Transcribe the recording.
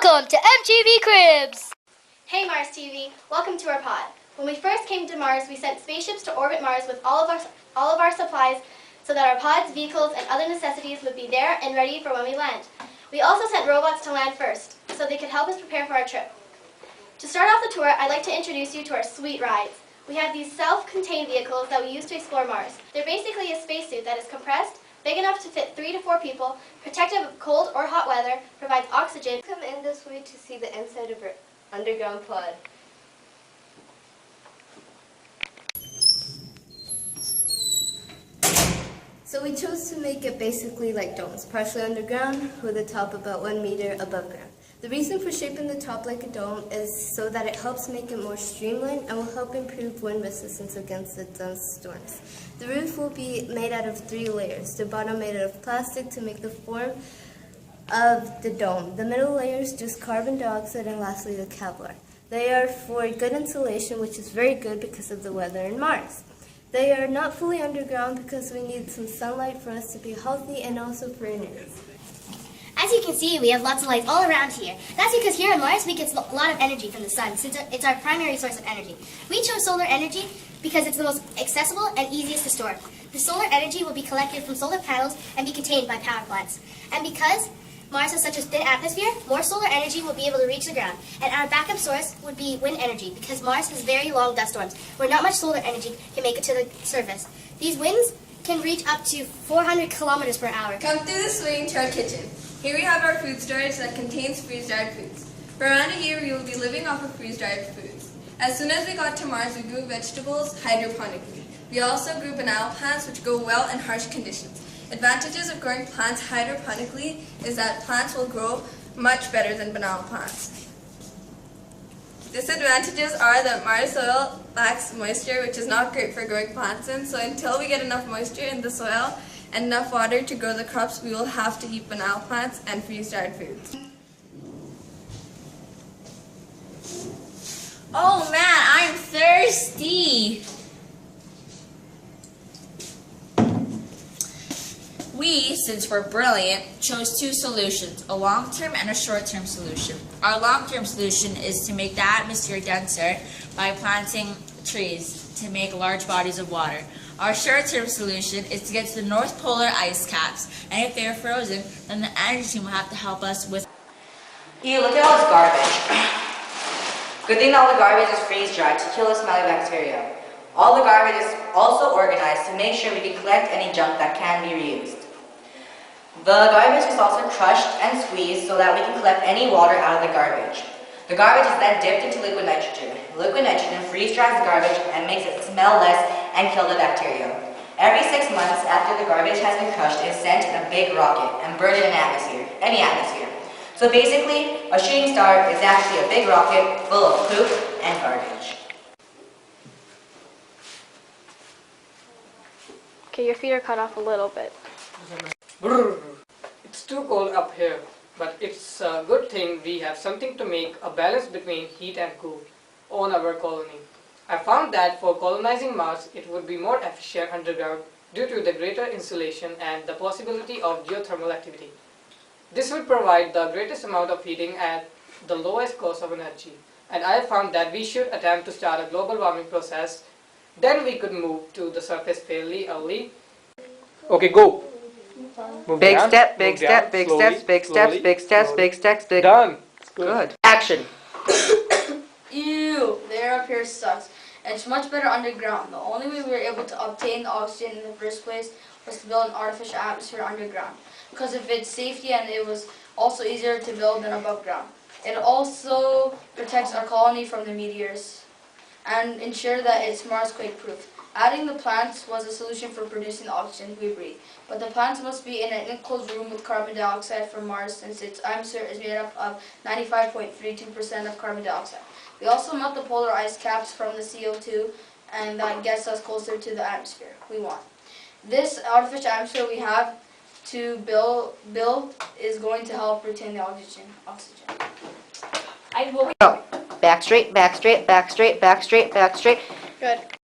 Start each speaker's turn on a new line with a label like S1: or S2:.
S1: Welcome to MTV Cribs!
S2: Hey Mars TV, welcome to our pod. When we first came to Mars, we sent spaceships to orbit Mars with all of our supplies so that our pods, vehicles, and other necessities would be there and ready for when we land. We also sent robots to land first, so they could help us prepare for our trip. To start off the tour, I'd like to introduce you to our sweet rides. We have these self-contained vehicles that we use to explore Mars. They're basically a spacesuit that is compressed, big enough to fit 3 to 4 people, protective of cold or hot weather, provides oxygen.
S3: Come in this way to see the inside of our underground pod. So we chose to make it basically like domes, partially underground with the top about 1 meter above ground. The reason for shaping the top like a dome is so that it helps make it more streamlined and will help improve wind resistance against the dust storms. The roof will be made out of 3 layers, the bottom made out of plastic to make the form of the dome. The middle layer is just carbon dioxide, and lastly the Kevlar. They are for good insulation, which is very good because of the weather in Mars. They are not fully underground because we need some sunlight for us to be healthy and also for energy.
S1: As you can see, we have lots of lights all around here. That's because here on Mars, we get a lot of energy from the sun, since it's our primary source of energy. We chose solar energy because it's the most accessible and easiest to store. The solar energy will be collected from solar panels and be contained by power plants. And because Mars has such a thin atmosphere, more solar energy will be able to reach the ground. And our backup source would be wind energy, because Mars has very long dust storms, where not much solar energy can make it to the surface. These winds can reach up to 400 kilometers per hour.
S4: Come through the swing to our kitchen. Here we have our food storage that contains freeze-dried foods. For around a year, we will be living off of freeze-dried foods. As soon as we got to Mars, we grew vegetables hydroponically. We also grew banana plants, which grow well in harsh conditions. Advantages of growing plants hydroponically is that plants will grow much better than banana plants. Disadvantages are that Mars soil lacks moisture, which is not great for growing plants in, so until we get enough moisture in the soil and enough water to grow the crops, we will have to eat banana plants and freeze-dried foods.
S5: Oh man, I'm thirsty! We, since we're brilliant, chose 2 solutions, a long-term and a short-term solution. Our long-term solution is to make the atmosphere denser by planting trees to make large bodies of water. Our short-term solution is to get to the North Polar ice caps, and if they're frozen, then the energy team will have to help us with...
S6: Ew, look at all this garbage. Good thing all the garbage is freeze-dried to kill the smelly bacteria. All the garbage is also organized to make sure we can collect any junk that can be reused. The garbage is also crushed and squeezed so that we can collect any water out of the garbage. The garbage is then dipped into liquid nitrogen. Liquid nitrogen freeze-dries the garbage and makes it smell less and kill the bacteria. Every 6 months after the garbage has been crushed, it is sent in a big rocket and burned in any atmosphere. So basically, a shooting star is actually a big rocket full of poop and garbage.
S2: Okay, your feet are cut off a little bit.
S7: Brrr. It's too cold up here, but it's a good thing we have something to make a balance between heat and cool on our colony. I found that for colonizing Mars, it would be more efficient underground due to the greater insulation and the possibility of geothermal activity. This would provide the greatest amount of heating at the lowest cost of energy, and I found that we should attempt to start a global warming process. Then we could move to the surface fairly early. Okay, go.
S6: Big step, big step, big steps, big steps, big steps, big steps, big...
S7: Done.
S6: Good. Action.
S8: Ew, the air up here sucks. It's much better underground. The only way we were able to obtain the oxygen in the first place was to build an artificial atmosphere underground, because of its safety, and it was also easier to build than above ground. It also protects our colony from the meteors and ensure that it's Mars quake proof. Adding the plants was a solution for producing the oxygen we breathe, but the plants must be in an enclosed room with carbon dioxide from Mars, since its atmosphere is made up of 95.32% of carbon dioxide. We also melt the polar ice caps from the CO2, and that gets us closer to the atmosphere we want. This artificial atmosphere we have to build is going to help retain the oxygen.
S6: Go. Back straight, back straight, back straight, back straight, back straight.
S2: Good.